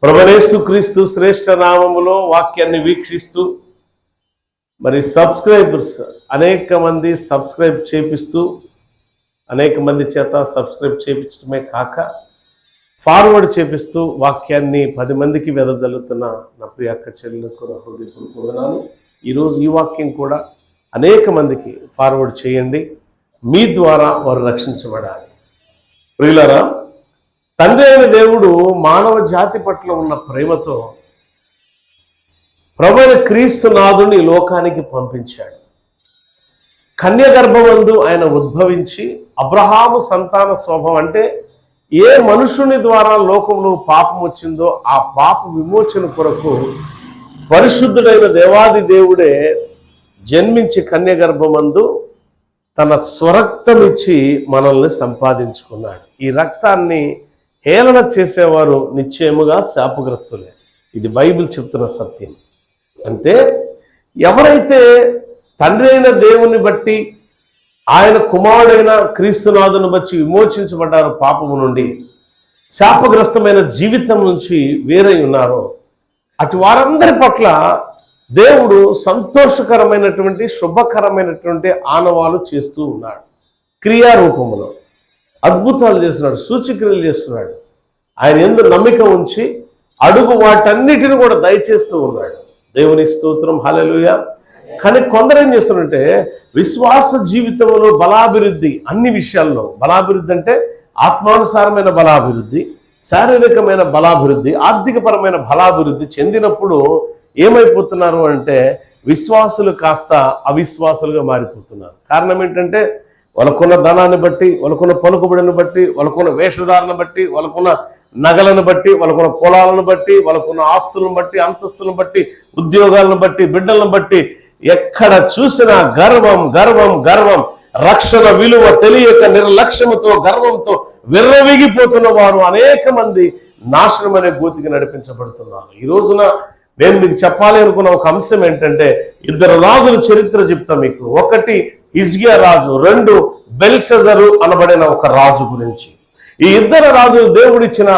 ప్రభుయేసుక్రీస్తు శ్రేష్ఠ నామములో వాక్యాన్ని వీక్షిస్తూ మరి సబ్స్క్రైబర్స్ అనేక మంది సబ్స్క్రైబ్ చేపిస్తూ అనేక మంది చేత సబ్స్క్రైబ్ చేపించడమే కాక ఫార్వర్డ్ చేపిస్తూ వాక్యాన్ని 10 మందికి వెదజల్లుతున్న నా ప్రియ అక్క చెల్లెలకు హృదయపూర్వకనాలు. ఈరోజు ఈ వాక్యం కూడా అనేక మందికి ఫార్వర్డ్ చేయండి, మీ ద్వారా వారు రక్షించబడాలి. ప్రియులారా, తండ్రి అయిన దేవుడు మానవ జాతి పట్ల ఉన్న ప్రేమతో ప్రభువైన క్రీస్తు నాథుని లోకానికి పంపించాడు. కన్యగర్భమందు ఆయన ఉద్భవించి అబ్రహాము సంతాన స్వభావం అంటే ఏ మనుషుని ద్వారా లోకంలో పాపం వచ్చిందో ఆ పాప విమోచన కొరకు పరిశుద్ధుడైన దేవాది దేవుడే జన్మించి కన్యగర్భమందు తన స్వరక్తం ఇచ్చి మనల్ని సంపాదించుకున్నాడు. ఈ రక్తాన్ని హేళన చేసేవారు నిశ్చయముగా శాపగ్రస్తులే. ఇది బైబిల్ చెప్తున్న సత్యం. అంటే ఎవరైతే తండ్రి అయిన దేవుని బట్టి ఆయన కుమారుడైన క్రీస్తునాథుని బట్టి విమోచించబడ్డారో పాపము నుండి, శాపగ్రస్తమైన జీవితం నుంచి వేరై ఉన్నారో అటు వారందరి పట్ల దేవుడు సంతోషకరమైనటువంటి శుభకరమైనటువంటి ఆనవాలు చేస్తూ ఉన్నాడు. క్రియారూపములో అద్భుతాలు చేస్తున్నాడు, సూచక్రియలు చేస్తున్నాడు. ఆయన యందు నమ్మిక ఉంచి అడుగు వాటన్నిటిని కూడా దయచేస్తూ ఉన్నాడు. దేవుని స్తోత్రం, హల్లెలూయా. కానీ కొందరు ఏం చేస్తున్నారంటే విశ్వాస జీవితంలో బలాభివృద్ధి, అన్ని విషయాల్లో బలాభివృద్ధి అంటే ఆత్మానుసారమైన బలాభివృద్ధి, శారీరకమైన బలాభివృద్ధి, ఆర్థికపరమైన బలాభివృద్ధి చెందినప్పుడు ఏమైపోతున్నారు అంటే విశ్వాసులు కాస్త అవిశ్వాసులుగా మారిపోతున్నారు. కారణం ఏంటంటే వాళ్ళకున్న ధనాన్ని బట్టి, వాళ్ళకున్న పలుకుబడిని బట్టి, వాళ్ళకున్న వేషధారణ బట్టి, వాళ్ళకున్న నగలను బట్టి, వాళ్ళకున్న పొలాలను బట్టి, వాళ్ళకున్న ఆస్తులను బట్టి, అంతస్తులను బట్టి, ఉద్యోగాలను బట్టి, బిడ్డలను బట్టి ఎక్కడ చూసినా గర్వం గర్వం గర్వం. రక్షణ విలువ తెలియక నిర్లక్ష్యముతో గర్వంతో విర్రవీగిపోతున్న వారు అనేక మంది నాశనం అనే గోతికి నడిపించబడుతున్నారు. ఈ రోజున నేను మీకు చెప్పాలి అనుకున్న ఒక అంశం ఏంటంటే 2 రాజుల చరిత్ర చెప్తా మీకు. 1 హిజ్కియా రాజు, 2 బెల్షజరు అనబడిన ఒక రాజు గురించి. ఈ 2 రాజులు దేవుడిచ్చిన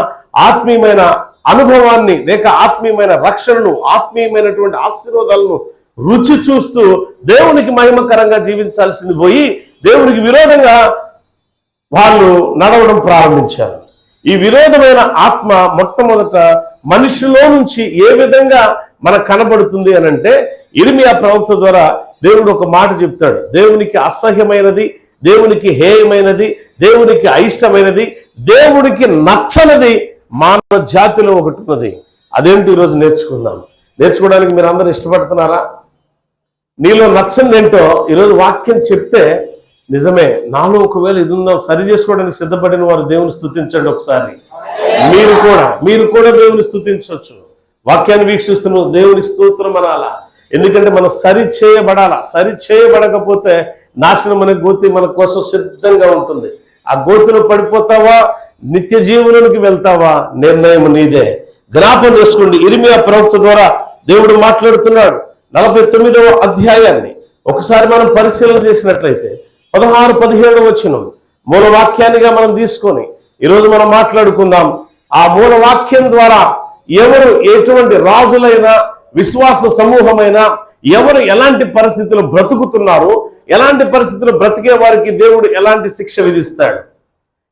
ఆత్మీయమైన అనుభవాన్ని లేక ఆత్మీయమైన రక్షణను, ఆత్మీయమైనటువంటి ఆశీర్వాదాలను రుచి చూస్తూ దేవునికి మహిమకరంగా జీవించాల్సింది పోయి దేవునికి విరోధంగా వాళ్ళు నడవడం ప్రారంభించారు. ఈ విరోధమైన ఆత్మ మొట్టమొదట మనిషిలో నుంచి ఏ విధంగా మనకు కనబడుతుంది అని అంటే ఇర్మియా ప్రవక్త ద్వారా దేవుడు ఒక మాట చెప్తాడు. దేవునికి అసహ్యమైనది, దేవునికి హేయమైనది, దేవునికి అయిష్టమైనది, దేవుడికి నచ్చనిది మానవ జాతిలో ఒకటి ఉన్నది. అదేంటి ఈరోజు నేర్చుకుందాం. నేర్చుకోవడానికి మీరు అందరూ ఇష్టపడుతున్నారా? నీలో నచ్చనిది ఏంటో ఈరోజు వాక్యం చెప్తే నిజమే, నాలో ఒకవేళ ఇది ఉందో సరి చేసుకోవడానికి సిద్ధపడిన వారు దేవుని స్తుతించండి ఒకసారి. మీరు కూడా దేవుని స్తుతించవచ్చు. వాక్యాన్ని వీక్షిస్తున్న దేవునికి స్తోత్రం అనాలా. ఎందుకంటే మనం సరి చేయబడాలా. సరి చేయబడకపోతే నాశనం అనే గోతి మన కోసం సిద్ధంగా ఉంటుంది. ఆ గోతిలో పడిపోతావా, నిత్య జీవనానికి వెళ్తావా, నిర్ణయం నీదే. జ్ఞాపం చేసుకోండి, ఇర్మియా ప్రవక్త ద్వారా దేవుడు మాట్లాడుతున్నాడు. 49వ అధ్యాయాన్ని ఒకసారి మనం పరిశీలన చేసినట్లయితే 16-17 వచనం మూల వాక్యాన్నిగా మనం తీసుకొని ఈరోజు మనం మాట్లాడుకుందాం. ఆ మూల వాక్యం ద్వారా ఎవరు ఎటువంటి రాజులైనా, విశ్వాస సమూహమైనా ఎవరు ఎలాంటి పరిస్థితులు బ్రతుకుతున్నారు, ఎలాంటి పరిస్థితులు బ్రతికే వారికి దేవుడు ఎలాంటి శిక్ష విధిస్తాడు,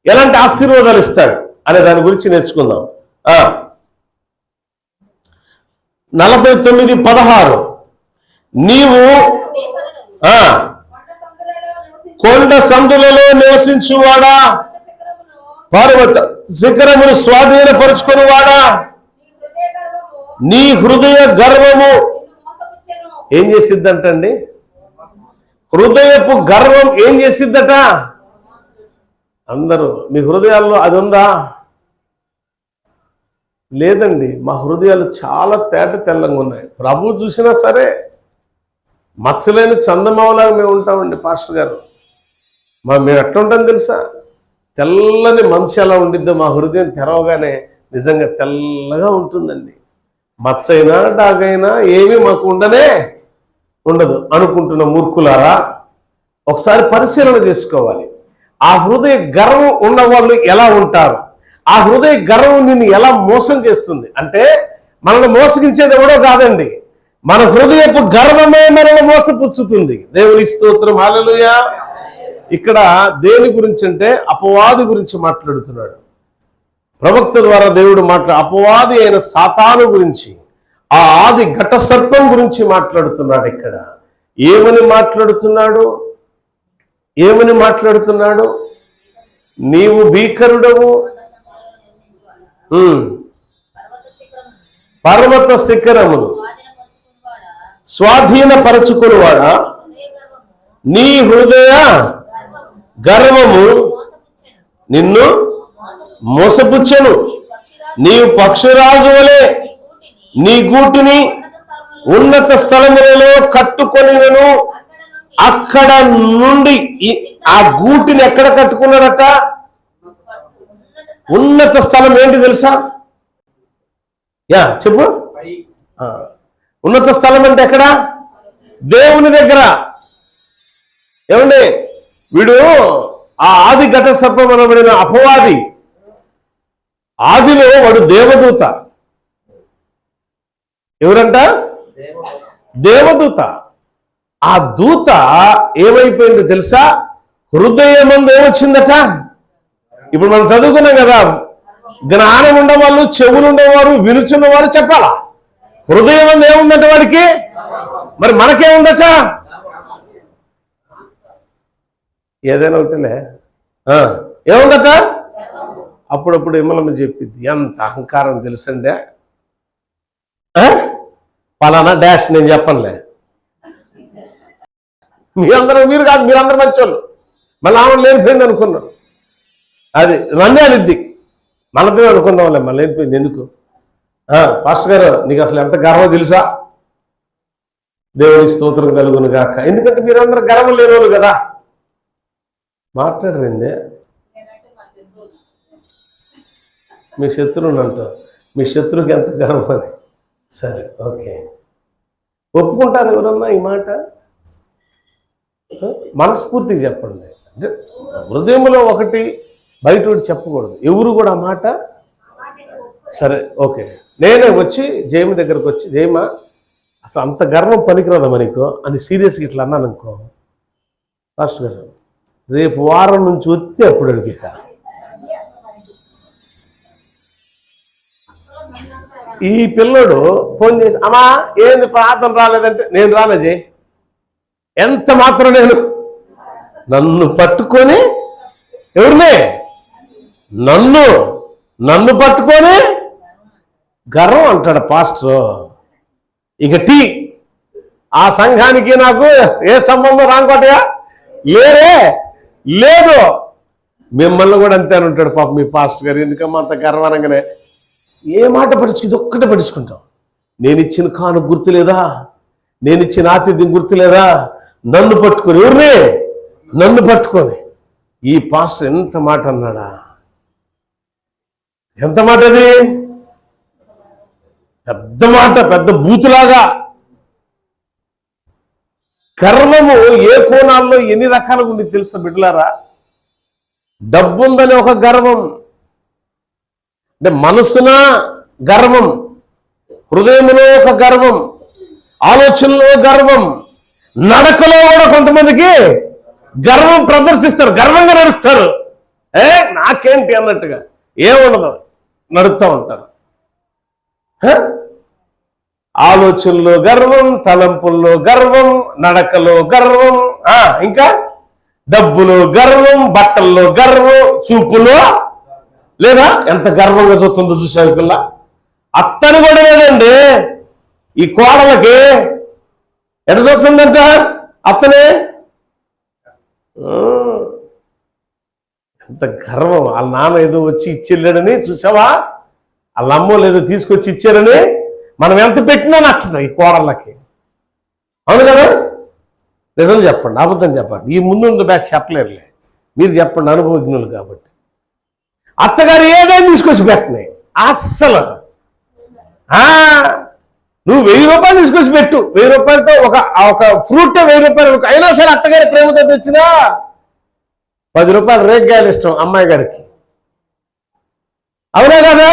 ఎలాంటి ఆశీర్వాదాలు ఇస్తాడు అనే దాని గురించి నేర్చుకుందాం. 49:16 నీవు కొండ సందులలో నివసించువాడా, పర్వత శిఖరమును స్వాధీనపరుచుకునివాడా, నీ హృదయ గర్వము ఏం చేసిద్దంటండి? హృదయపు గర్వం ఏం చేసిద్దట? అందరూ మీ హృదయాల్లో అది ఉందా? లేదండి, మా హృదయాలు చాలా తేట తెల్లంగా ఉన్నాయి. ప్రభు చూసినా సరే మచ్చలేని చందమావలాగా మేము ఉంటామండి. పాస్టర్ గారు, మేము ఎట్లా ఉంటాం తెలుసా? తెల్లని మంచి ఎలా ఉండిద్దో మా హృదయం తెరవగానే నిజంగా తెల్లగా ఉంటుందండి. మచ్చైనా డాగైనా ఏమీ మాకు ఉండదు అనుకుంటున్న మూర్ఖులారా, ఒకసారి పరిశీలన చేసుకోవాలి. ఆ హృదయ గర్వం ఉన్న వాళ్ళు ఎలా ఉంటారు, ఆ హృదయ గర్వం నిన్ను ఎలా మోసం చేస్తుంది అంటే, మనల్ని మోసగించేది ఎవడో కాదండి, మన హృదయపు గర్వమే మనల్ని మోసపుచ్చుతుంది. దేవునికి స్తోత్రం, హల్లెలూయా. ఇక్కడ దేని గురించి అంటే అపవాది గురించి మాట్లాడుతున్నాడు. ప్రవక్త ద్వారా దేవుడు అపవాది అయిన సాతాను గురించి, ఆ ఆది ఘట సర్పం గురించి మాట్లాడుతున్నాడు. ఇక్కడ ఏమని మాట్లాడుతున్నాడు? నీవు భీకరుడవు, పర్వత శిఖరమును స్వాధీనపరచుకునివాడా, నీ హృదయ గర్వము నిన్ను మోసపుచ్చెను. నీవు పక్షిరాజు వలె నీ గూటిని ఉన్నత స్థలములలో కట్టుకొనినను, అక్కడ నుండి ఆ గూటిని ఎక్కడ కట్టుకున్నాడట? ఉన్నత స్థలం ఏంటి తెలుసా? చెప్పు. ఉన్నత స్థలం అంటే ఎక్కడ? దేవుని దగ్గర. ఏమండి, వీడు ఆ ఆది ఘట సర్పం అనబడిన అపవాది, ఆదిలో వాడు దేవదూత. ఎవరంట? దేవదూత. ఆ దూత ఏమైపోయింది తెలుసా? హృదయమందు ఏమొచ్చిందట? ఇప్పుడు మనం చదువుకున్నాం కదా, జ్ఞానం ఉండేవాళ్ళు, చెవులు ఉండేవారు, వినుచున్నవారు చెప్పాలా. హృదయం అందు ఏముందట వాడికి? మరి మనకేముందట? ఏదైనా ఒకటిలే, ఏముందట? అప్పుడప్పుడు ఇమ్మలమ్మ చెప్పింది, ఎంత అహంకారం తెలుసండే, పలానా డాష్ నేను చెప్పనులే. మీరు కాదు, మీరందరూ మంచోళ్ళు, మళ్ళీ ఆమె లేనిపోయింది అనుకున్నాను. అది నన్నే అనిద్ది, మనతో అనుకుందాంలే, మళ్ళీ లేనిపోయింది ఎందుకు. పాస్టర్ గారు, నీకు అసలు ఎంత గర్వం తెలుసా? దేవుని స్తోత్రం కలుగును గాక. ఎందుకంటే మీరందరూ గర్వం లేని వాళ్ళు కదా. మాట్లాడరిందే మీ శత్రువుని అంటారు, మీ శత్రువుకి ఎంత గర్వం అని. సరే, ఓకే, ఒప్పుకుంటారు ఎవరన్నా ఈ మాట? మనస్ఫూర్తిగా చెప్పండి. అంటే హృదయంలో ఒకటి, బయట చెప్పకూడదు ఎవరు కూడా ఆ మాట. సరే, ఓకే, నేనే వచ్చి జయమ దగ్గరకు వచ్చి, జయమ అసలు అంత గర్వం పనికిరాదమ్మా నీకు అని సీరియస్గా ఇట్లా అన్నాను అనుకో, పాస్టర్ గారు రేపు వారం నుంచి వస్తే అప్పుడు అడిగి ఈ పిల్లడు ఫోన్ చేసి, అమ్మా ఏంది ప్రార్థన రాలేదంటే, నేను రాలేజే, ఎంత మాత్రం నేను నన్ను పట్టుకొని, ఎవరినే నన్ను పట్టుకొని గర్వం అంటాడు పాస్టర్. ఇక ఆ సంఘానికి నాకు ఏ సంబంధం రానుకోటయా? లేదు. మిమ్మల్ని కూడా అంతే అని ఉంటాడు పాప మీ పాస్టర్ గారు. ఎందుకమ్మా అంత గర్వనంగానే ఏ మాట పడుచుకుంది ఒక్కటే పడుచుకుంటాం. నేను ఇచ్చిన కాను గుర్తులేదా? నేను ఇచ్చిన ఆతిథ్యం గుర్తులేదా? నన్ను పట్టుకొని, ఎవరినే నన్ను పట్టుకొని. ఈ పాస్టర్ ఎంత మాట అన్నాడా? ఎంత మాట అది? పెద్ద మాట, పెద్ద బూతులాగా. గర్వము ఏ కోణాల్లో ఎన్ని రకాలుగా ఉంది తెలుసా బిడ్డలారా? డబ్బుందని ఒక గర్వం, అంటే మనసున గర్వం, హృదయంలో ఒక గర్వం, ఆలోచనలో గర్వం, నడకలో కూడా కొంతమందికి గర్వం ప్రదర్శిస్తారు, గర్వంగా నడుస్తారు. నాకేంటి అన్నట్టుగా ఏముండదు, నడుస్తూ ఉంటారు. ఆలోచనలో గర్వం, తలంపుల్లో గర్వం, నడకలో గర్వం, ఇంకా డబ్బులో గర్వం, బట్టల్లో గర్వం, చూపులో లేదా ఎంత గర్వంగా చూస్తుందో చూసావు పిల్ల. అత్తని కూడా లేదండి ఈ కోడలకి, ఎట చూస్తుందంట అత్తనే. ఎంత గర్వం. వాళ్ళ నాన్న ఏదో వచ్చి ఇచ్చెళ్ళాడని చూసావా, వాళ్ళ అమ్మో లేదో తీసుకొచ్చి ఇచ్చారని మనం ఎంత పెట్టినా నచ్చదు ఈ కోడళ్ళకి. అవును కదా? నిజం చెప్పండి, అబద్ధం చెప్పండి. ఈ ముందు బ్యాచ్ చెప్పలేరులే, మీరు చెప్పండి, అనుభవజ్ఞులు కాబట్టి. అత్తగారు ఏదైనా తీసుకొచ్చి పెట్టినాయి అస్సలు. నువ్వు 1000 రూపాయలు తీసుకొచ్చి పెట్టు, 1000 రూపాయలతో ఒక ఫ్రూట్ 1000 రూపాయలు అయినా సరే అత్తగారి ప్రేమతో తెచ్చినా 10 రూపాయలు రేగ్గాయలు ఇష్టం అమ్మాయి గారికి. అవునా కదా?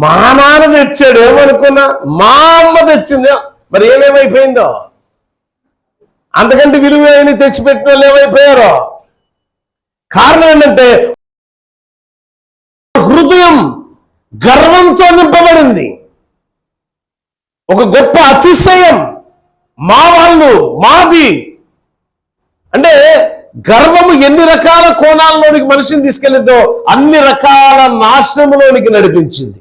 మా నాన్న తెచ్చాడు ఏమనుకున్నా, మా అమ్మ తెచ్చింది, మరి ఏమేమైపోయిందో? అంతకంటే విలువైన తెచ్చిపెట్టిన వాళ్ళు ఏమైపోయారో? కారణం ఏంటంటే హృదయం గర్వంతో నింపబడింది. ఒక గొప్ప అతిశయం, మా వాళ్ళు, మాది. అంటే గర్వము ఎన్ని రకాల కోణాల్లోనికి మనిషిని తీసుకెళ్ళిందో అన్ని రకాల నాశనములోనికి నడిపించింది.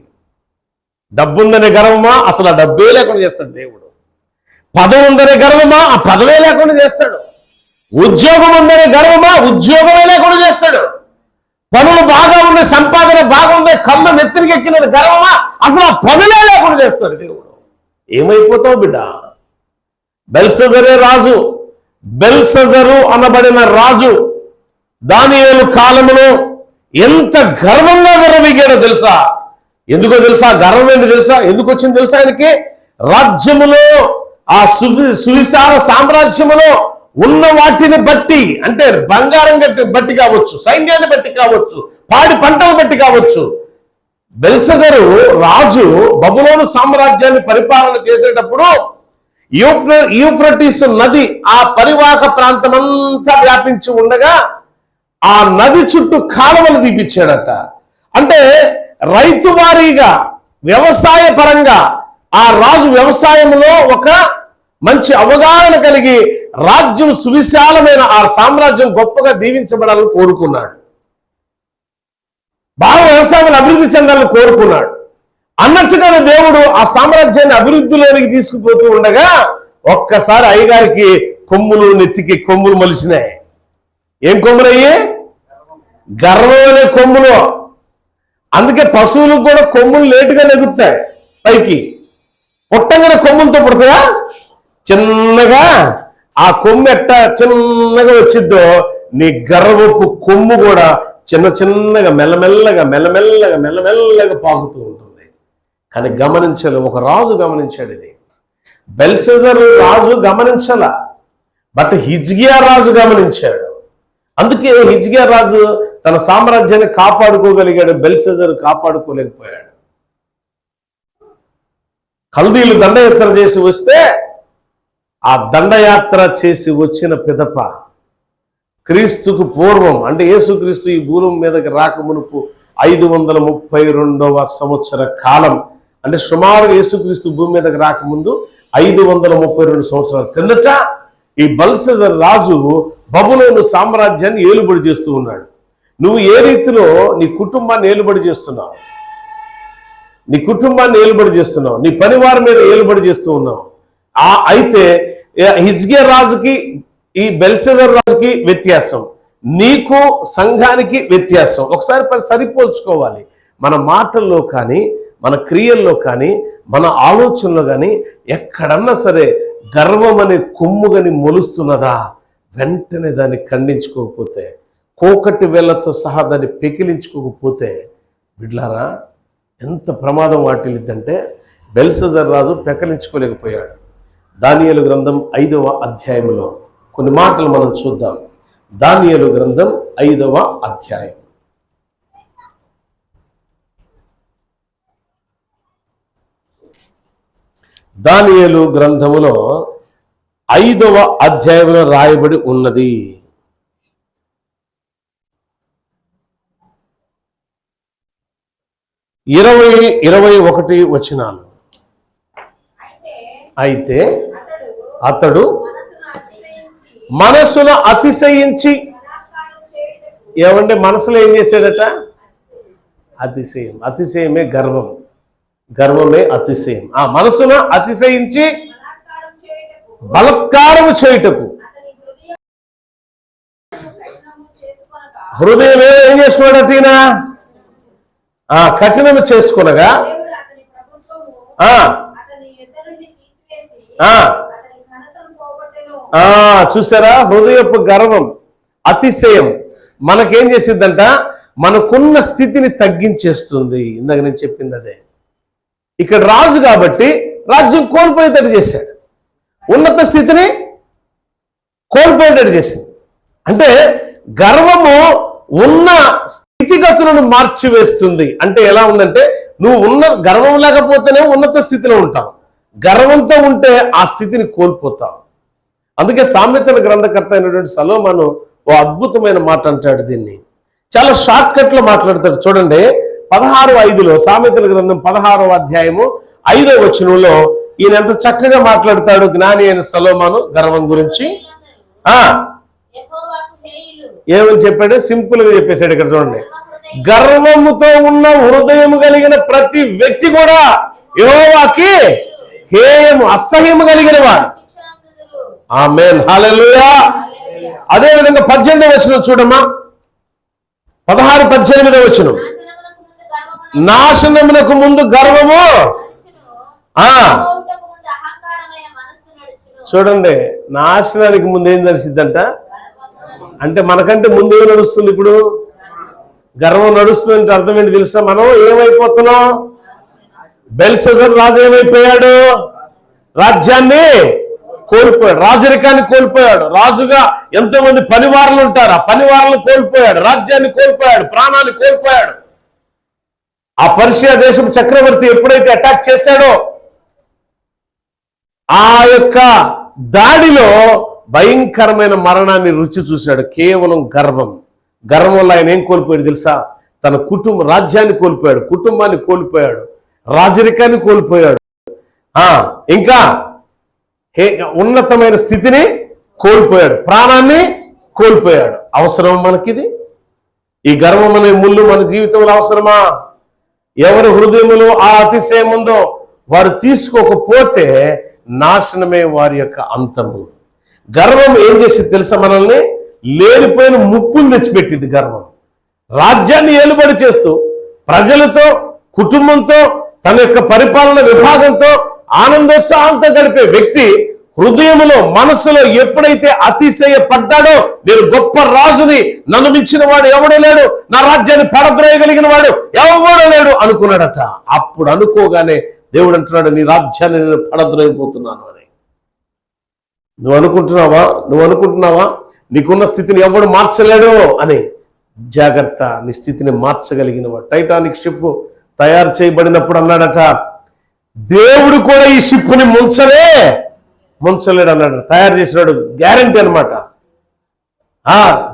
డబ్బుందనే గర్వమా? అసలు ఆ డబ్బే లేకుండా చేస్తాడు దేవుడు. పదవి ఉందనే గర్వమా? ఆ పదవే లేకుండా చేస్తాడు. ఉద్యోగం ఉందనే గర్వమా? ఉద్యోగమే లేకుండా చేస్తాడు. పనులు బాగా ఉన్నాయి, సంపాదన బాగుంది, కళ్ళు నెత్తిరికెక్కిన గర్వమా? అసలు ఆ పనులే లేకుండా చేస్తాడు దేవుడు. ఏమైపోతావు బిడ్డ? బెల్షస్సరే రాజు, బెల్షస్సరు అనబడిన రాజు దానియేలు కాలములో ఎంత గర్వంగా విర్రవీగాడో తెలుసా? ఎందుకో తెలుసా? గర్వం ఏంటి తెలుసా? ఎందుకు వచ్చింది తెలుసా? ఆయనకి రాజ్యములో, ఆ సువిశాల సామ్రాజ్యములో ఉన్న వాటిని బట్టి, అంటే బంగారం బట్టి కావచ్చు, సైన్యాన్ని బట్టి కావచ్చు, పాడి పంటలు బట్టి కావచ్చు. బెల్షస్సరు రాజు బబులోను సామ్రాజ్యాన్ని పరిపాలన చేసేటప్పుడు యూఫ్రటీస్ నది ఆ పరివాహక ప్రాంతమంతా వ్యాపించి ఉండగా ఆ నది చుట్టూ కాలువలు తీపిచ్చాడట. అంటే రైతు వారీగా, వ్యవసాయ పరంగా ఆ రాజు వ్యవసాయంలో ఒక మంచి అవగాహన కలిగి రాజ్యం సువిశాలమైన ఆ సామ్రాజ్యం గొప్పగా దీవించబడాలని కోరుకున్నాడు. బాగా వ్యవసాయం అభివృద్ధి చెందాలని కోరుకున్నాడు. అన్నట్టుగానే దేవుడు ఆ సామ్రాజ్యాన్ని అభివృద్ధిలోనికి తీసుకుపోతూ ఉండగా ఒక్కసారి అయ్యగారికి కొమ్ములు, నెత్తికి కొమ్ములు మలిసినాయి. ఏం కొమ్ములయ్యే? గర్వం అనే కొమ్ములు. అందుకే పశువులకు కూడా కొమ్ములు లేటుగా నెగుతాయి పైకి. పుట్టంగానే కొమ్ములతో పుడతాయా? చిన్నగా ఆ కొమ్ము ఎట్ట చిన్నగా వచ్చిద్దో నీ గర్వపు కొమ్ము కూడా చిన్న చిన్నగా మెల్లమెల్లగా మెల్లమెల్లగా మెల్లమెల్లగా పాకుతూ ఉంటుంది. కానీ గమనించాలి, ఒక రాజు గమనించాడు. ఇది బెల్షస్సరు రాజు గమనించాల, బట్ హిజ్కియా రాజు గమనించాడు. అందుకే హిజ్కియా రాజు తన సామ్రాజ్యాన్ని కాపాడుకోగలిగాడు, బెల్షస్సరు కాపాడుకోలేకపోయాడు. కల్దీలు దండయాత్ర చేసి వస్తే ఆ దండయాత్ర చేసి వచ్చిన పిదప క్రీస్తుకు పూర్వం, అంటే యేసుక్రీస్తు ఈ భూమి మీదకి రాకమునుపు 532వ సంవత్సర కాలం, అంటే సుమారు యేసుక్రీస్తు భూమి మీదకి రాకముందు 532 సంవత్సరాల కిందట ఈ బెల్షస్సరు రాజు బబులోను సామ్రాజ్యాన్ని ఏలుబడి చేస్తూ ఉన్నాడు. నువ్వు ఏ రీతిలో నీ కుటుంబాన్ని ఏలుబడి చేస్తున్నావు? నీ కుటుంబాన్ని ఏలుబడి చేస్తున్నావు, నీ పనివారి మీద ఏలుబడి చేస్తూ ఉన్నావు. అయితే హిజ్కియా రాజుకి ఈ బెల్షస్సరు రాజుకి వ్యత్యాసం, నీకు సంఘానికి వ్యత్యాసం. ఒకసారి సరిపోల్చుకోవాలి. మన మాటల్లో కానీ, మన క్రియల్లో కానీ, మన ఆలోచనలో కానీ ఎక్కడన్నా సరే గర్వం అనే కొమ్ము కానీ మొలుస్తున్నదా? వెంటనే దాన్ని ఖండించుకోకపోతే, కోకటి వేళ్లతో సహా దాన్ని పెకిలించుకోకపోతే బిడ్లారా ఎంత ప్రమాదం వాటిల్లిద్దంటే బెల్షస్సరు రాజు పెకలించుకోలేకపోయాడు. దానియేలు గ్రంథం 5వ అధ్యాయంలో కొన్ని మాటలు మనం చూద్దాం. దానియేలు గ్రంథం 5వ అధ్యాయం. దానియేలు గ్రంథములో 5వ అధ్యాయంలో రాయబడి ఉన్నది. 20-21 వచనాలు. అయితే అతడు మనసును అతిశయించి, ఏమంటే మనసులో ఏం చేశాడట? అతిశయం. అతిశయమే గర్వం, గర్వమే అతిశయం. ఆ మనసును అతిశయించి బలత్కారము చేయుటకు హృదయం ఏం చేసుకున్నాడట? ఈయన కఠినము చేసుకునగా చూసారా? హృదయపు గర్వం, అతిశయం మనకేం చేసిద్దంట? మనకున్న స్థితిని తగ్గించేస్తుంది. ఇందాక నేను చెప్పింది అదే. ఇక్కడ రాజు కాబట్టి రాజ్యం కోల్పోయేటట్టు చేశాడు, ఉన్నత స్థితిని కోల్పోయేటట్టు చేసింది. అంటే గర్వము ఉన్న స్థితిగతులను మార్చివేస్తుంది. అంటే ఎలా ఉందంటే, నువ్వు గర్వం లేకపోతేనే ఉన్నత స్థితిలో ఉంటావు, గర్వంతో ఉంటే ఆ స్థితిని కోల్పోతావు. అందుకే సామెతల గ్రంథకర్త అయినటువంటి సొలొమోను ఓ అద్భుతమైన మాట అంటాడు. దీన్ని చాలా షార్ట్ కట్ లో మాట్లాడతాడు. చూడండి, 16:5 సామెతల గ్రంథం 16వ అధ్యాయము 5వ వచనంలో ఈయన ఎంత చక్కగా మాట్లాడతాడు. జ్ఞాని అయిన సొలొమోను గర్వం గురించి ఏమని చెప్పాడు? సింపుల్ గా చెప్పేశాడు. ఇక్కడ చూడండి, గర్వముతో ఉన్న హృదయం కలిగిన ప్రతి వ్యక్తి కూడా యెహోవాకి హేయము అసహ్యము కలిగిన వాడు. ఆమేన్, హల్లెలూయా. అదే విధంగా 18వ వచనం చూడమ్మా, 16-18వ వచనం. నాశనమునకు ముందు గర్వము, చూడండి, నాశనానికి ముందు ఏం నడిచిద్దంట అంటే మనకంటే ముందు ఏం నడుస్తుంది? ఇప్పుడు గర్వం నడుస్తుందంటే అర్థం ఏంటి తెలుసా? మనం ఏమైపోతున్నాం? బెల్షస్సర్ రాజు ఏమైపోయాడు? రాజ్యాన్ని కోల్పోయాడు, రాజరికాన్ని కోల్పోయాడు. రాజుగా ఎంతో మంది పనివారులు ఉంటారు, ఆ పనివారులను కోల్పోయాడు, రాజ్యాన్ని కోల్పోయాడు, ప్రాణాన్ని కోల్పోయాడు. ఆ పర్షియా దేశపు చక్రవర్తి ఎప్పుడైతే అటాక్ చేశాడో ఆ యొక్క దాడిలో భయంకరమైన మరణాన్ని రుచి చూశాడు. కేవలం గర్వం వల్ల ఆయన ఏం కోల్పోయాడు తెలుసా? తన రాజ్యాన్ని కోల్పోయాడు, కుటుంబాన్ని కోల్పోయాడు, రాజరికాన్ని కోల్పోయాడు, ఇంకా ఉన్నతమైన స్థితిని కోల్పోయాడు, ప్రాణాన్ని కోల్పోయాడు. అవసరం మనకిది? ఈ గర్వం అనే ముళ్ళు మన జీవితంలో అవసరమా? ఎవరి హృదయములో ఆ అతిశయం ఉందో వారు తీసుకోకపోతే నాశనమే వారి యొక్క అంతము. గర్వం ఏం చేసింది తెలుసా? మనల్ని లేనిపోయిన ముప్పులు తెచ్చిపెట్టింది. గర్వం రాజ్యాన్ని ఏలుబడి చేస్తూ ప్రజలతో, కుటుంబంతో, తన యొక్క పరిపాలన విభాగంతో ఆనందోత్సాహంతో గడిపే వ్యక్తి హృదయములో, మనస్సులో ఎప్పుడైతే అతిశయపడ్డాడో, నేను గొప్ప రాజుని, నన్ను మించిన వాడు ఎవడూ లేడు, నా రాజ్యాన్ని పడద్రోయగలిగిన వాడు ఎవడూ లేడు అనుకున్నాడట. అప్పుడు అనుకోగానే దేవుడు అంటున్నాడు, నీ రాజ్యాన్ని నేను పడద్రోయబోతున్నాను అని. నువ్వు అనుకుంటున్నావా నీకున్న స్థితిని ఎవడు మార్చలేడు అని? జాగ్రత్త, నీ స్థితిని మార్చగలిగిన వాడు. టైటానిక్ షిప్ తయారు చేయబడినప్పుడు అన్నాడట, దేవుడు కూడా ఈ షిప్ని ముంచలేడు అన్నాడు. తయారు చేసినాడు, గ్యారంటీ అనమాట.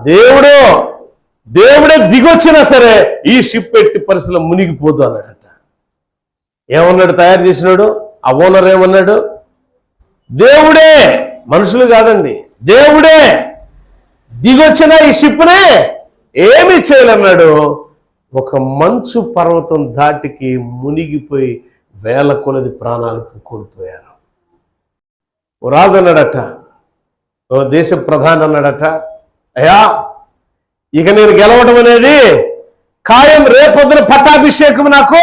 దేవుడే దిగొచ్చినా సరే ఈ షిప్ ఎట్టి పరిస్థితుల్లో మునిగిపోదు అన్నాడట. ఏమన్నాడు తయారు చేసినాడు? ఆ ఓనర్ ఏమన్నాడు? దేవుడే, మనుషులు కాదండి, దేవుడే దిగొచ్చిన ఈ షిప్నే ఏమీ చేయలేన్నాడు. ఒక మంచు పర్వతం దాటికి మునిగిపోయి వేల కొలది ప్రాణాలు కోల్పోయారు. ఓ రాజు అన్నాడట, ఓ దేశ ప్రధాని అన్నాడట, అయ్యా ఇక నేను గెలవడం అనేది ఖాయం, రేపొద్దున పట్టాభిషేకం నాకు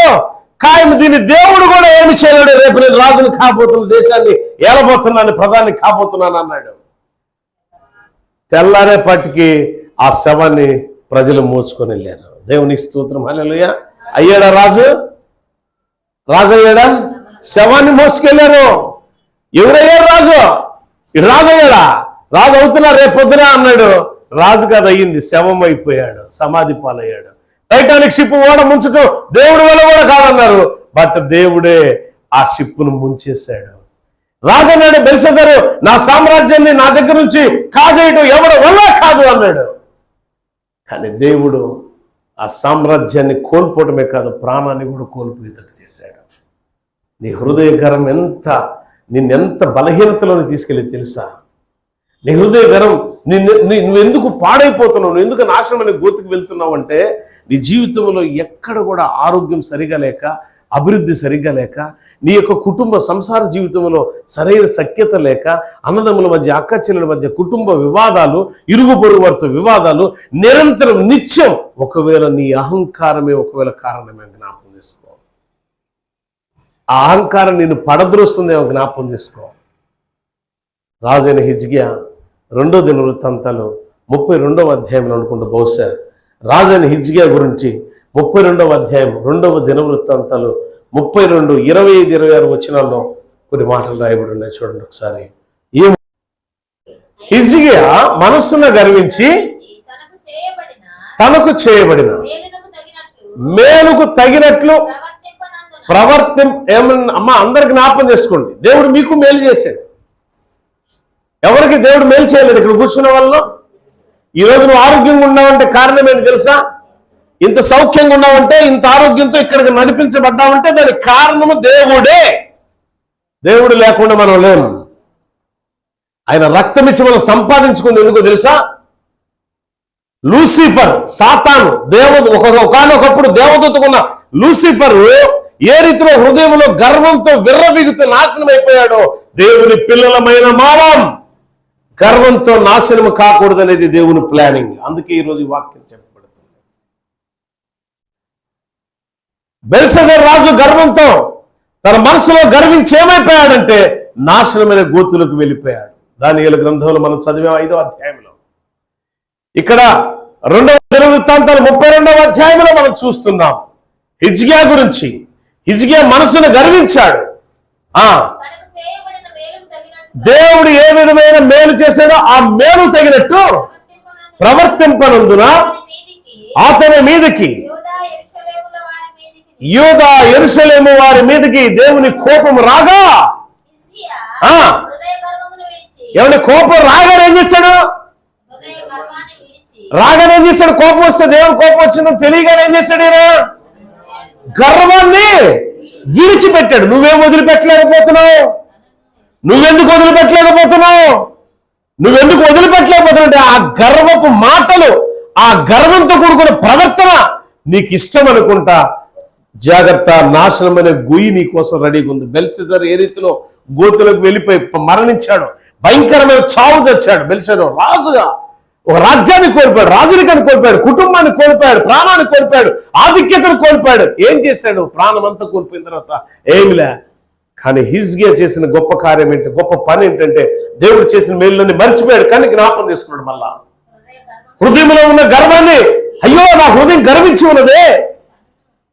ఖాయం, దీన్ని దేవుడు కూడా ఏమి చేయలేడు, రేపు నేను రాజుని కాబోతున్నా, దేశాన్ని ఏలబోతున్నాను, ప్రధాని కాబోతున్నాను అన్నాడు. తెల్లారేపటికి ఆ శవాన్ని ప్రజలు మోసుకొని వెళ్ళారు. దేవునికి స్తోత్రం, హల్లెలూయా. అయ్యాడా రాజు అయ్యాడా? శవాన్ని మోసుకెళ్ళారు. ఎవరయ్యారు? రాజు అయ్యాడా? రాజు అవుతున్నా రేపు పొద్దున అన్నాడు. రాజు కాదు అయ్యింది, శవం అయిపోయాడు, సమాధి పాలయ్యాడు. టైటానిక్ షిప్ ఓడ ముంచటం దేవుడి వల్ల కూడా కాదన్నారు, బట్ దేవుడే ఆ షిప్ను ముంచేశాడు. రాజు అన్నాడు, బెల్షస్సరు నా సామ్రాజ్యాన్ని నా దగ్గర నుంచి కాజేయటం ఎవరి వల్ల కాదు అన్నాడు. కానీ దేవుడు ఆ సామ్రాజ్యాన్ని కోల్పోవటమే కాదు, ప్రాణాన్ని కూడా కోల్పోయేటట్టు చేశాడు. నీ హృదయ గర్వం నిన్నెంత బలహీనతలోని తీసుకెళ్ళి తెలుసా? నీ హృదయ గర్వం నువ్వెందుకు పాడైపోతున్నావు, నువ్వు ఎందుకు నాశనమైన గోతికి వెళ్తున్నావు అంటే, నీ జీవితంలో ఎక్కడ కూడా ఆరోగ్యం సరిగా లేక, అభివృద్ధి సరిగ్గా లేక, నీ యొక్క కుటుంబ సంసార జీవితంలో సరైన సఖ్యత లేక, అన్నదమ్ముల మధ్య, అక్క చెల్లెల మధ్య కుటుంబ వివాదాలు, ఇరుగు పొరుగు వారితో వివాదాలు నిరంతరం నిత్యం, ఒకవేళ నీ అహంకారమే ఒకవేళ కారణమే జ్ఞాపకం చేసుకో. ఆ అహంకారం నిన్ను పడద్రోస్తుందేమో జ్ఞాపకం చేసుకో. రాజైన హిజ్కియా 2వ దినవృత్తాంతాలు 32వ అధ్యాయంలో అనుకుంటూ, బహుశా రాజైన హిజ్కియా గురించి 32వ అధ్యాయం 2వ దినవృత్తాంతాలు 32, 25, 26 వచనాల్లో కొన్ని మాటలు రాయబడి ఉన్నాయి. చూడండి ఒకసారి. హిజ్కియా మనస్సును గర్వించి తనకు చేయబడిన మేలుకు తగినట్లు అమ్మా అందరికి జ్ఞాపకం చేసుకోండి. దేవుడు మీకు మేలు చేశాడు. ఎవరికి దేవుడు మేలు చేయలేదు. ఇక్కడ కూర్చున్న వాళ్ళు ఈరోజు నువ్వు ఆరోగ్యంగా ఉన్నావంటే కారణం ఏంటి తెలుసా? ఇంత సౌఖ్యంగా ఉన్నావంటే, ఇంత ఆరోగ్యంతో ఇక్కడికి నడిపించబడ్డావంటే దానికి కారణము దేవుడే. దేవుడు లేకుండా మనం లేము. ఆయన రక్తం ఇచ్చి మనం సంపాదించుకుంది ఎందుకో తెలుసా? లూసిఫర్, సాతాను, ఒకనొకప్పుడు దేవదూతకున్న లూసిఫర్ ఏ రీతిలో హృదయంలో గర్వంతో విర్రవీగుతూ నాశనం అయిపోయాడో, దేవుని పిల్లలమైన మానం గర్వంతో నాశనం కాకూడదనేది దేవుని ప్లానింగ్. అందుకే ఈరోజు ఈ వాక్యం చెప్పబడుతుంది. బెల్షస్సర్ రాజు గర్వంతో తన మనసులో గర్వించి ఏమైపోయాడంటే నాశనమైన గోతులకు వెళ్ళిపోయాడు. దానియేలు గ్రంథంలో మనం చదివాం 5వ అధ్యాయంలో. ఇక్కడ 2వ దినవృత్తాంతాలు 32వ అధ్యాయంలో మనం చూస్తున్నాం హిజ్కియా గురించి. హిజ్కియా మనసును గర్వించాడు. దేవుడు ఏ విధమైన మేలు చేశాడో ఆ మేలు తగినట్టు ప్రవర్తింపనందున అతని మీదకి, యూదా యెరూషలేము వారి మీదకి దేవుని కోపం రాగా, ఎవరి కోపం రాగానే ఏం చేశాడు? రాగానే ఏం చేశాడు? కోపం వస్తే దేవుని కోపం వచ్చిందని తెలియగానే ఏం చేశాడు? ఈయన గర్వాన్ని విడిచిపెట్టాడు. నువ్వేం వదిలిపెట్టలేకపోతున్నావు? నువ్వెందుకు వదిలిపెట్టలేకపోతున్నావు? అంటే ఆ గర్వపు మాటలు, ఆ గర్వంతో కూడుకున్న ప్రవర్తన నీకు ఇష్టం అనుకుంటా. జాగ్రత్త, నాశనమైన గొయ్యి నీ కోసం రెడీగా ఉంది. బెల్షస్సర్ ఏ రీతిలో గోతులకు వెళ్ళిపోయి మరణించాడు, భయంకరమైన చావు చచ్చాడు. బెల్షస్సర్ రాజుగా ఒక రాజ్యాన్ని కోల్పోయాడు, రాజరికాన్ని కోల్పోయాడు, కుటుంబాన్ని కోల్పోయాడు, ప్రాణాన్ని కోల్పోయాడు, ఆధిక్యతను కోల్పోయాడు. ఏం చేశాడు? ప్రాణం అంతా కోల్పోయిన తర్వాత ఏమిలే. కానీ హిజ్కియా చేసిన గొప్ప కార్యం ఏంటి? గొప్ప పని ఏంటంటే దేవుడు చేసిన మేలుని మర్చిపోయాడు, కానీ జ్ఞాపకం చేసుకున్నాడు. మళ్ళా హృదయంలో ఉన్న గర్వాన్ని, అయ్యో నా హృదయం గర్వించి ఉన్నదే,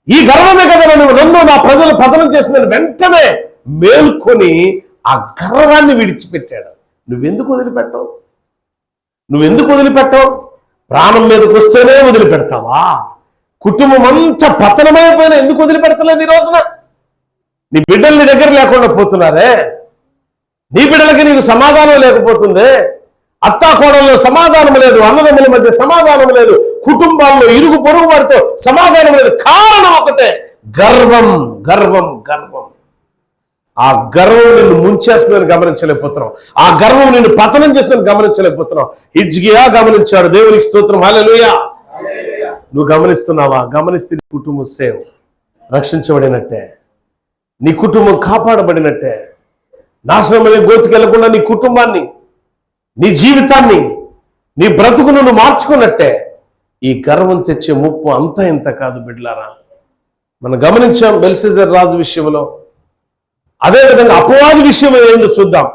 ఈ గర్వమే కదా నన్ను నా ప్రజలు పతనం చేసిందని వెంటనే మేల్కొని ఆ గర్వాన్ని విడిచిపెట్టాడు. నువ్వెందుకు వదిలిపెట్టవు? ప్రాణం మీదకి వస్తేనే వదిలిపెడతావా? కుటుంబం అంతా పతనమైపోయినా ఎందుకు వదిలిపెడతలేదు? ఈ రోజున నీ బిడ్డలు నీ దగ్గర లేకుండా పోతున్నారే, నీ బిడ్డలకి నీకు సమాధానం లేకపోతుంది, అత్తా కోడల్లో సమాధానం లేదు, అన్నదమ్ముల మధ్య సమాధానం లేదు, కుటుంబాల్లో ఇరుగు పొరుగు వారితో సమాధానం లేదు. కారణం ఒకటే, గర్వం. ఆ గర్వం నిన్ను ముంచేస్తుందని గమనించలేకపోతున్నావు. ఆ గర్వం నిన్ను పతనం చేస్తుందని గమనించలేకపోతున్నావు. హిజ్కియా గమనించాడు. దేవునికి స్తోత్రం, హల్లెలూయా. నువ్వు గమనిస్తున్నావా? గమనిస్తే నీ కుటుంబం సేవ్, రక్షించబడినట్టే, నీ కుటుంబం కాపాడబడినట్టే. నాశనమైన గోతికి వెళ్లకుండా నీ కుటుంబాన్ని, నీ జీవితాన్ని, నీ బ్రతుకును నువ్వు మార్చుకున్నట్టే. ఈ గర్వం తెచ్చే ముప్పు అంతా ఇంత కాదు బిడ్డలారా. మనం గమనించాం బెల్షస్సర్ రాజు విషయంలో. అదేవిధంగా అపవాది విషయం ఏందో చూద్దాం.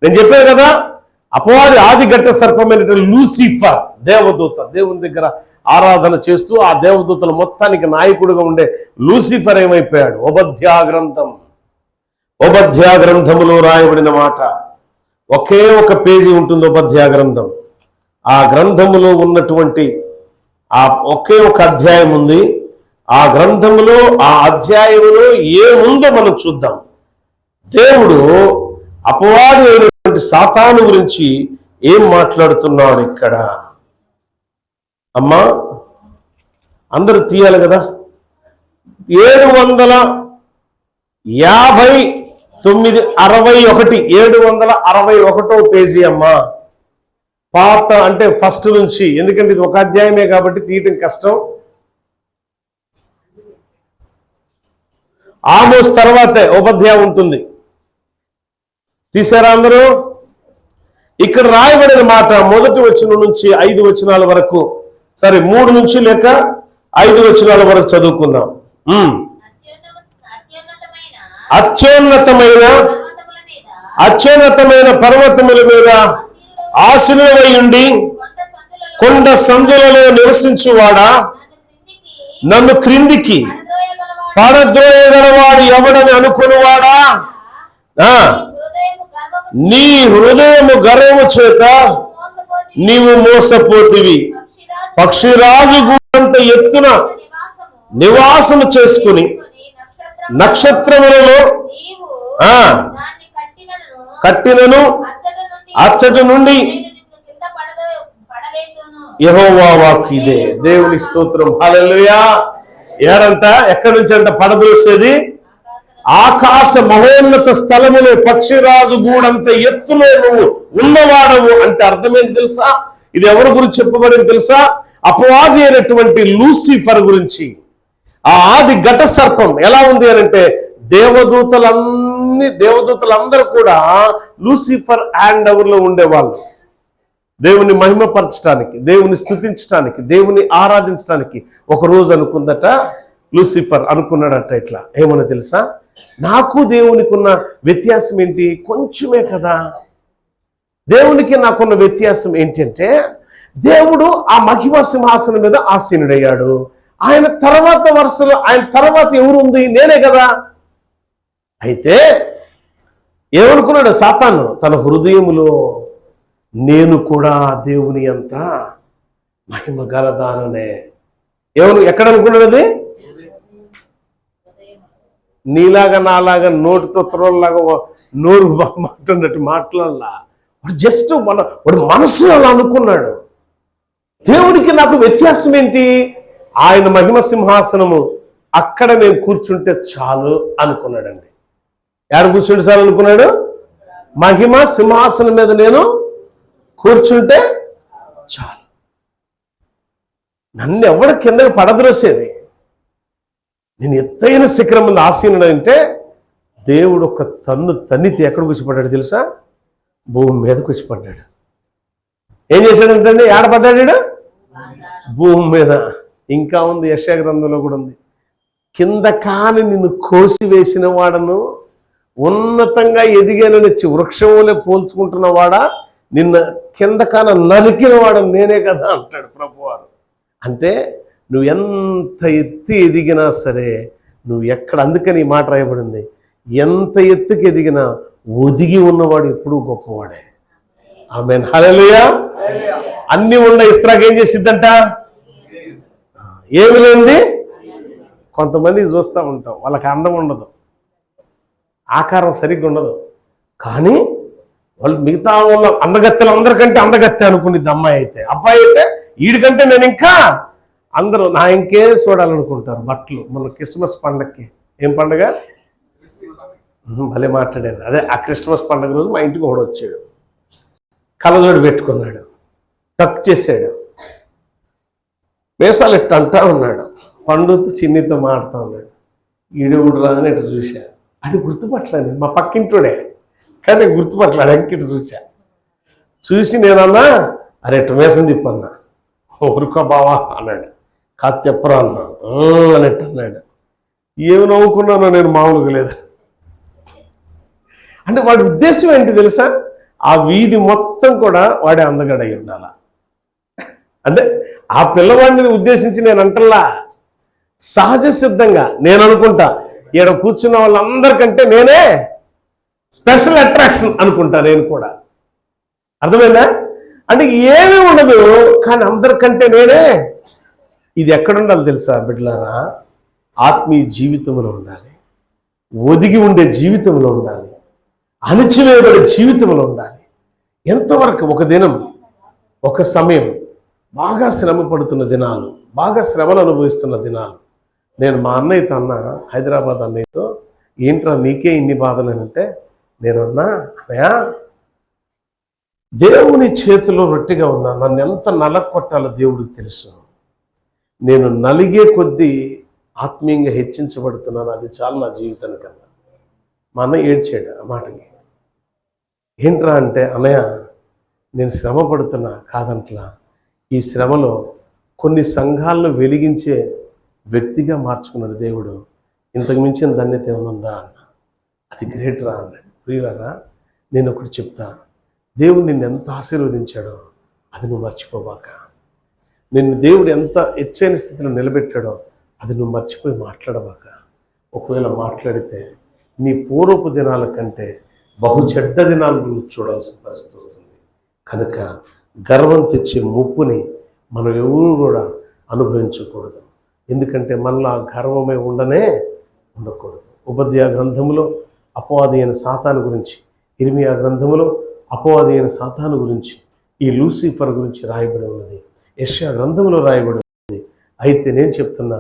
నేను చెప్పాను కదా, అపవాది ఆదిఘట్ట సర్పమైనటువంటి లూసిఫర్ దేవదూత, దేవుని దగ్గర ఆరాధన చేస్తూ ఆ దేవదూతల మొత్తానికి నాయకుడిగా ఉండే లూసిఫర్ ఏమైపోయాడు? ఉపధ్యాయ గ్రంథములో రాయబడిన మాట ఒకే ఒక పేజీ ఉంటుంది. ఉపధ్యాయ గ్రంథం, ఆ గ్రంథములో ఉన్నటువంటి ఆ ఒకే ఒక అధ్యాయం ఉంది. ఆ గ్రంథములో ఆ అధ్యాయములో ఏముందో మనం చూద్దాం. దేవుడు అపవాది అయినటువంటి సాతాను గురించి ఏం మాట్లాడుతున్నాడు ఇక్కడ? అమ్మా అందరూ తీయాలి కదా. 759 పేజీ అమ్మా. పాత అంటే ఫస్ట్ నుంచి, ఎందుకంటే ఇది ఒక అధ్యాయమే కాబట్టి తీయటం కష్టం. ఆమోస్ తర్వాతే ఉపధ్యాయం ఉంటుంది. తీసారా అందరూ? ఇక్కడ రాయబడిన మాట మొదటి వచనం నుంచి 5 వచనాల వరకు, 3 నుంచి లేక 5 వచనాల వరకు చదువుకుందాం. అత్యున్నతమైన పర్వతముల మీద ఆశీనుడై ఉండి కొండ సందులలో నివసించువాడా, నన్ను క్రిందికి పడద్రోయగలవాడు ఎవడని అనుకునేవాడా, నీ హృదయము గర్వము చేత నీవు మోసపోతివి. పక్షిరాజు గూడంత ఎత్తున నివాసము చేసుకుని నక్షత్రములలో కట్టినను అచ్చటి నుండి యెహోవా వాక్కు ఇదే. దేవుని స్తోత్రం, హల్లెలూయా. ఏడంట ఎక్కడి నుంచి అంట పడదోసేది? ఆకాశ మహోన్నత స్థలములో పక్షిరాజు గూడంత ఎత్తులో నువ్వు ఉన్నవాడవు అంటే అర్థమేంటి తెలుసా? ఇది ఎవరి గురించి చెప్పబడింది తెలుసా? అపవాది అయినటువంటి లూసిఫర్ గురించి. ఆ ఆది ఘట సర్పం ఎలా ఉంది అని అంటే దేవదూతలందరూ కూడా లూసిఫర్ హ్యాండ్ ఓవర్ లో ఉండేవాళ్ళు. దేవుని మహిమపరచడానికి, దేవుని స్తుతించడానికి, దేవుని ఆరాధించడానికి ఒక రోజు అనుకుందట లూసిఫర్. అనుకున్నాడట ఇట్లా, ఏమన్నా తెలుసా? నాకు దేవునికి ఉన్న వ్యత్యాసం ఏంటి? కొంచెమే కదా. దేవునికి నాకున్న వ్యత్యాసం ఏంటంటే దేవుడు ఆ మహిమ సింహాసనం మీద ఆసీనుడయ్యాడు. ఆయన తర్వాత వరుసలో ఆయన తర్వాత ఎవరు ఉంది? నేనే కదా. అయితే ఏమనుకున్నాడు సాతాను తన హృదయములో, నేను కూడా దేవుని అంత మహిమ గలదాననే. ఎక్కడ అనుకున్నాడు? అది నీలాగా నాలాగా నోటితో త్రోల్లాగా నోరు మాట్లాడినట్టు మాట్లాడలా. జస్ట్ వాడు మనసులో అలా అనుకున్నాడు. దేవునికి నాకు వ్యత్యాసం ఏంటి? ఆయన మహిమ సింహాసనము అక్కడ నేను కూర్చుంటే చాలు అనుకున్నాడండి. ఎక్కడ కూర్చుంటే చాలు అనుకున్నాడు? మహిమ సింహాసనం మీద నేను కూర్చుంటే చాలు. నన్ను ఎవడ కిందకి పడద్రోసేది? నేను ఎత్తైన శిఖరం మీద ఆసీనుడు అంటే దేవుడు ఒక తన్నితి ఎక్కడ కూర్చిపడ్డాడు తెలుసా? భూమి మీద కూర్చిపడ్డాడు. ఏం చేశాడంటే ఏడపడ్డాడు? భూమి మీద. ఇంకా ఉంది, యెషయా గ్రంథంలో కూడా ఉంది, కింద కాని నిన్ను కోసివేసిన వాడను, ఉన్నతంగా ఎదిగానని వృక్షంలో పోల్చుకుంటున్న వాడా, నిన్న కింద కాన నరికిన వాడని నేనే కదా అంటాడు ప్రభువారు. అంటే నువ్వు ఎంత ఎత్తి ఎదిగినా సరే నువ్వు ఎక్కడ, అందుకని ఈ మాట రాయబడింది, ఎంత ఎత్తుకి ఎదిగినా ఒదిగి ఉన్నవాడు ఎప్పుడూ గొప్పవాడే. ఆమేన్, హల్లెలూయా. అన్ని ఉన్న ఇస్త్రాకు ఏం చేసిద్దంట? ఏమి లేనిది. కొంతమంది చూస్తూ ఉంటాం, వాళ్ళకి అందం ఉండదు, ఆకారం సరిగ్గా ఉండదు, కానీ వాళ్ళు మిగతా వాళ్ళ అందగత్తెలు అందరికంటే అందగత్తె అనుకునేది అమ్మాయి అయితే. అబ్బాయి అయితే వీడికంటే నేను ఇంకా అందరూ నా ఇంకే చూడాలనుకుంటారు. బట్టలు మొన్న క్రిస్మస్ పండగకి, ఏం పండగ భలే మాట్లాడాను, అదే ఆ క్రిస్మస్ పండగ రోజు మా ఇంటికి ఒకడు వచ్చాడు, కళ్ళజోడు పెట్టుకున్నాడు, టక్ చేశాడు, వేసాలు ఎట్ట అంటా ఉన్నాడు, పండుతో చిన్నితో మాడుతూ ఉన్నాడు. ఈడుగుడు రాని ఇటు చూశా, అది గుర్తుపట్టలేను, మా పక్కింటోడే కానీ గుర్తుపట్టలేడు. ఇంకిటి చూసి నేనన్నా, అరే ఎట్టు వేసం తిప్పన్నా, ఊరుకో బావా అన్నాడు. కాదు చెప్పరా అన్నా అన్నట్టు అన్నాడు. ఏమి నవ్వుకున్నానో నేను మామూలుగా లేదు. అంటే వాడి ఉద్దేశం ఏంటి తెలుసా? ఆ వీధి మొత్తం కూడా వాడే అందగడై ఉండాల. అంటే ఆ పిల్లవాడిని ఉద్దేశించి నేను అంటల్లా, సహజ సిద్ధంగా నేను అనుకుంటా, ఈడ కూర్చున్న వాళ్ళందరికంటే నేనే స్పెషల్ అట్రాక్షన్ అనుకుంటా నేను కూడా. అర్థమైందా? అంటే ఏమీ ఉండదు, కానీ అందరికంటే నేనే. ఇది ఎక్కడుండాలి తెలుసా బిడ్డలారా? ఆత్మీయ జీవితంలో ఉండాలి, ఒదిగి ఉండే జీవితంలో ఉండాలి, అణచివేయబడే జీవితంలో ఉండాలి. ఎంతవరకు? ఒక దినం, ఒక సమయం, బాగా శ్రమ పడుతున్న దినాలు, బాగా శ్రమలు అనుభవిస్తున్న దినాలు. నేను మా అన్నయ్యతో అన్నా, హైదరాబాద్ అన్నయ్యతో, ఏంట్రా నీకే ఇన్ని బాధలు అంటే, నేనన్నా, అన్నయ్య దేవుని చేతిలో రొట్టిగా ఉన్నా, నన్ను ఎంత నలగొట్టాలో దేవుడికి తెలుసు. నేను నలిగే కొద్దీ ఆత్మీయంగా హెచ్చించబడుతున్నాను, అది చాలు నా జీవితానికన్నా. మా అన్నయ్య ఏడ్చాడు ఆ మాటకి. ఏంట్రా అంటే, అన్నయ్య నేను శ్రమ పడుతున్నా కాదంట్లా, ఈ శ్రమలో కొన్ని సంఘాలను వెలిగించే వ్యక్తిగా మార్చుకున్నాడు దేవుడు, ఇంతకు మించిన ధన్యత ఏమనుందా అన్న. అది గ్రేట్ రా అన్నాడు. ప్రియులారా, నేను ఒకటి చెప్తా, దేవుడు నిన్ను ఎంత ఆశీర్వదించాడో అది నువ్వు మర్చిపోబాక. నిన్ను దేవుడు ఎంత ఎచ్చైన స్థితిలో నిలబెట్టాడో అది నువ్వు మర్చిపోయి మాట్లాడబాక. ఒకవేళ మాట్లాడితే నీ పూర్వపు దినాల కంటే బహు చెడ్డ దినాలు నువ్వు చూడాల్సిన పరిస్థితి వస్తుంది. కనుక గర్వం తెచ్చే ముప్పుని మనం ఎవరు కూడా అనుభవించకూడదు. ఎందుకంటే మనలో ఆ గర్వమే ఉండకూడదు. ఉపద్యా గ్రంథములో అపవాది అయిన సాతాను గురించి, ఇర్మియా గ్రంథములో అపవాది అయిన సాతాను గురించి, ఈ లూసిఫర్ గురించి రాయబడి ఉన్నది. యెషయా గ్రంథంలో రాయబడి ఉన్నది. అయితే నేను చెప్తున్నా,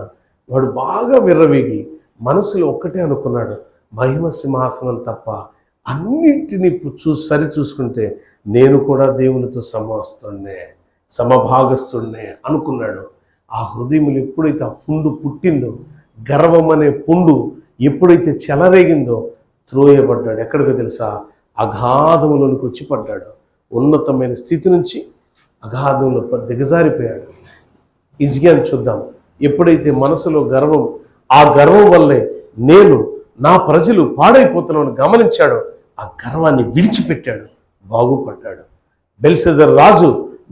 వాడు బాగా విర్రవీగి మనసులో ఒక్కటే అనుకున్నాడు, మహిమ సింహాసనం తప్ప అన్నింటినీ సరి చూసుకుంటే నేను కూడా దేవునితో సమభాగస్తుడినే అనుకున్నాడు. ఆ హృదయంలో ఎప్పుడైతే ఆ పుండు పుట్టిందో, గర్వం అనే పుండు ఎప్పుడైతే చెలరేగిందో త్రోయబడ్డాడు. ఎక్కడికో తెలుసా? అగాధములోనికి వచ్చి పడ్డాడు. ఉన్నతమైన స్థితి నుంచి అగాధంలో దిగజారిపోయాడు. హిజ్కియాని చూద్దాం. ఎప్పుడైతే మనసులో గర్వం, ఆ గర్వం వల్లే నేను నా ప్రజలు పాడైపోతున్నామని గమనించాడో ఆ గర్వాన్ని విడిచిపెట్టాడు, బాగుపడ్డాడు. బెల్షెజర్ రాజు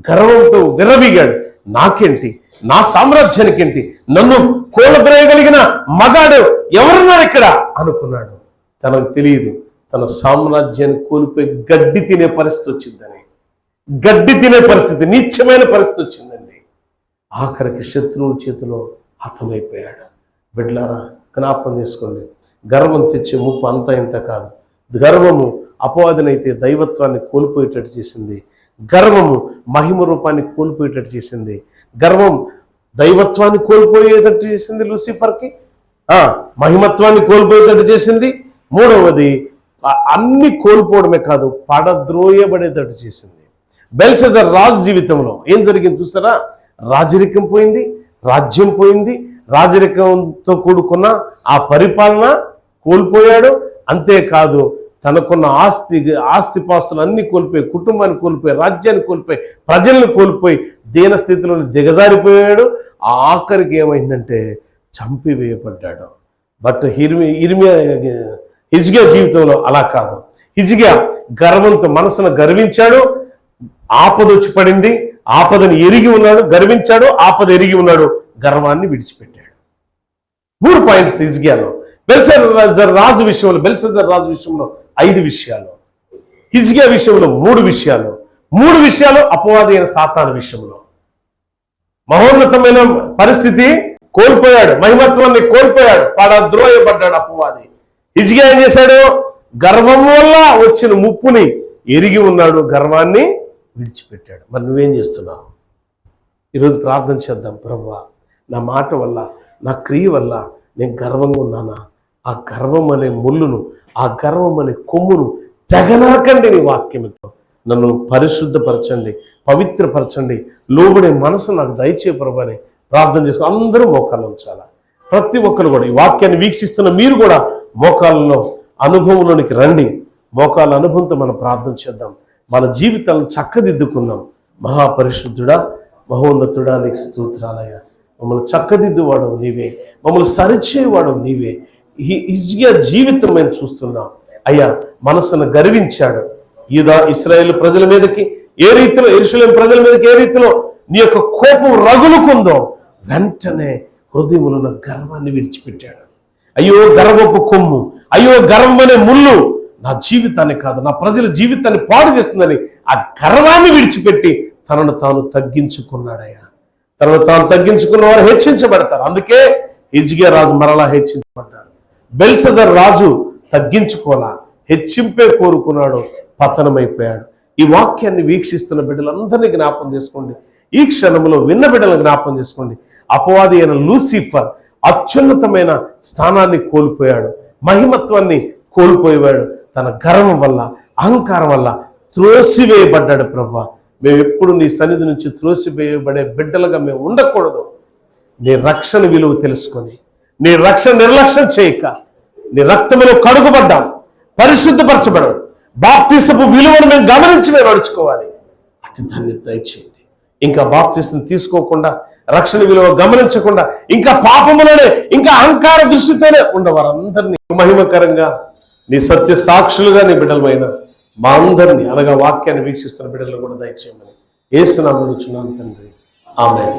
గర్వంతో విర్రవీగాడు. నాకేంటి, నా సామ్రాజ్యానికేంటి, నన్ను కూలద్రోయగలిగిన మగాడు ఎవరున్నారు ఇక్కడ అనుకున్నాడు. తనకు తెలియదు తన సామ్రాజ్యాన్ని కోల్పోయి గడ్డి తినే పరిస్థితి వచ్చిందని. గడ్డి తినే పరిస్థితి, నీచమైన పరిస్థితి వచ్చిందండి. ఆఖరికి శత్రువుల చేతిలో హతమైపోయాడు. బిడ్డలారా, జ్ఞాపకం చేసుకోండి, గర్వం తెచ్చే ముప్పు అంతా ఇంత కాదు. గర్వము అపవాదినైతే దైవత్వాన్ని కోల్పోయేటట్టు చేసింది. గర్వము మహిమ రూపాన్ని కోల్పోయేటట్టు చేసింది. గర్వం దైవత్వాన్ని కోల్పోయేటట్టు చేసింది లూసిఫర్కి, మహిమత్వాన్ని కోల్పోయేటట్టు చేసింది. మూడవది అన్ని కోల్పోవడమే కాదు, పడద్రోయబడేటట్టు చేసింది. బెల్షెజర్ రాజు జీవితంలో ఏం జరిగింది చూసారా? రాజరికం పోయింది, రాజ్యం పోయింది, రాజరికంతో కూడుకున్న ఆ పరిపాలన కోల్పోయాడు. అంతేకాదు తనకున్న ఆస్తిపాస్తులు అన్ని కోల్పోయి, కుటుంబాన్ని కోల్పోయి, రాజ్యాన్ని కోల్పోయి, ప్రజల్ని కోల్పోయి దీన స్థితిలో దిగజారిపోయాడు. ఆఖరికి ఏమైందంటే చంపివేయబడ్డాడు. బట్ హిజ్కియా జీవితంలో అలా కాదు. హిజ్కియా గర్వంతో మనసును గర్వించాడు, ఆపద వచ్చి పడింది, ఆపదని ఎరిగి ఉన్నాడు, గర్వించాడు, ఆపద ఎరిగి ఉన్నాడు, గర్వాన్ని విడిచిపెట్టాడు. 3 పాయింట్స్ హిజ్కియాలో. బెల్షెజర్ రాజు విషయంలో 5 విషయాలు, హిజ్కియా విషయంలో 3 విషయాలు. 3 విషయాలు అపవాది అయిన సాతాను విషయంలో. మహోన్నతమైన పరిస్థితి కోల్పోయాడు, మహిమత్వాన్ని కోల్పోయాడు, పడద్రోయబడ్డాడు అపవాది. హిజ్కియా ఏం చేశాడు? గర్వం వల్ల వచ్చిన ముప్పుని ఎరిగి ఉన్నాడు, గర్వాన్ని విడిచిపెట్టాడు. మరి నువ్వేం చేస్తున్నావు? ఈరోజు ప్రార్థన చేద్దాం. ప్రభువా, నా మాట వల్ల, నా క్రియ వల్ల నేను గర్వంగా ఉన్నానా? ఆ గర్వం అనే ముళ్ళును, ఆ గర్వం అనే కొమ్మును తెగనరకండి నీ వాక్యంతో. నన్ను పరిశుద్ధపరచండి, పవిత్రపరచండి, లోబడే మనసు నాకు దయచే ప్రభు అని ప్రార్థన చేసుకుని అందరూ మోకాళ్ళు ఉంచాలా. ప్రతి ఒక్కరు కూడా, ఈ వాక్యాన్ని వీక్షిస్తున్న మీరు కూడా మోకాళ్ళలో అనుభవంలోనికి రండి. మోకాళ్ళ అనుభవంతో మనం ప్రార్థన చేద్దాం. మన జీవితాలను చక్కదిద్దుకుందాం. మహాపరిశుద్ధుడా, మహోన్నతుడా, నీకు స్తోత్రాలయ. మమ్మల్ని చక్కదిద్దువాడు నీవే, మమ్మల్ని సరిచేవాడు నీవే. హిజ్కియా జీవితం మేము చూస్తున్నాం. అయ్యా, మనసును గర్వించాడు. ఇశ్రాయేలు ప్రజల మీదకి ఏ రీతిలో, యెరూషలేము ప్రజల మీదకి ఏ రీతిలో నీ యొక్క కోపం రగులుకుందో వెంటనే హృదయంలో ఉన్న గర్వాన్ని విడిచిపెట్టాడు. అయ్యో గర్వపు కొమ్ము, అయ్యో గర్వం అనే ముళ్ళు నా జీవితాన్ని కాదు, నా ప్రజల జీవితాన్ని పాడు చేస్తుందని ఆ గర్వాన్ని విడిచిపెట్టి తనను తాను తగ్గించుకున్నాడయ్యా. తనను తాను తగ్గించుకున్న వారు హెచ్చించబడతారు. అందుకే హిజ్కియా రాజు మరలా హెచ్చించబడ్డాడు. బెల్షెజర్ రాజు తగ్గించుకోలా, హెచ్చింపే కోరుకున్నాడు, పతనమైపోయాడు. ఈ వాక్యాన్ని వీక్షిస్తున్న బిడ్డలందరినీ జ్ఞాపం చేసుకోండి. ఈ క్షణంలో విన్న బిడ్డలను జ్ఞాపం చేసుకోండి. అపవాది అయిన లూసిఫర్ అత్యున్నతమైన స్థానాన్ని కోల్పోయాడు, మహిమత్వాన్ని కోల్పోయాడు. తన గర్వం వల్ల, అహంకారం వల్ల త్రోసివేయబడ్డాడు. ప్రభువా, మేము ఎప్పుడు నీ సన్నిధి నుంచి త్రోసివేయబడే బిడ్డలుగా మేము ఉండకూడదు. నీ రక్షణ విలువ తెలుసుకొని, నీ రక్షణ నిర్లక్ష్యం చేయక, నీ రక్తములో కడుగుబడ్డాం, పరిశుద్ధపరచబడం, బాప్తిసపు విలువను మేము గమనించి మేము నడుచుకోవాలి. అతి ధన్యత దయచేయండి. ఇంకా బాప్తిసం తీసుకోకుండా, రక్షణ విలువ గమనించకుండా, ఇంకా పాపములోనే, ఇంకా అహంకార దృష్టితోనే ఉన్న వారందరినీ మహిమకరంగా నీ సత్య సాక్షులుగా నీ బిడ్డలమైన మా అందరినీ, అనగా వాక్యాన్ని వీక్షిస్తున్న బిడ్డలు కూడా దయచేయమని యేసు నామములో అడుగుచున్నాను తండ్రి. ఆమేన్.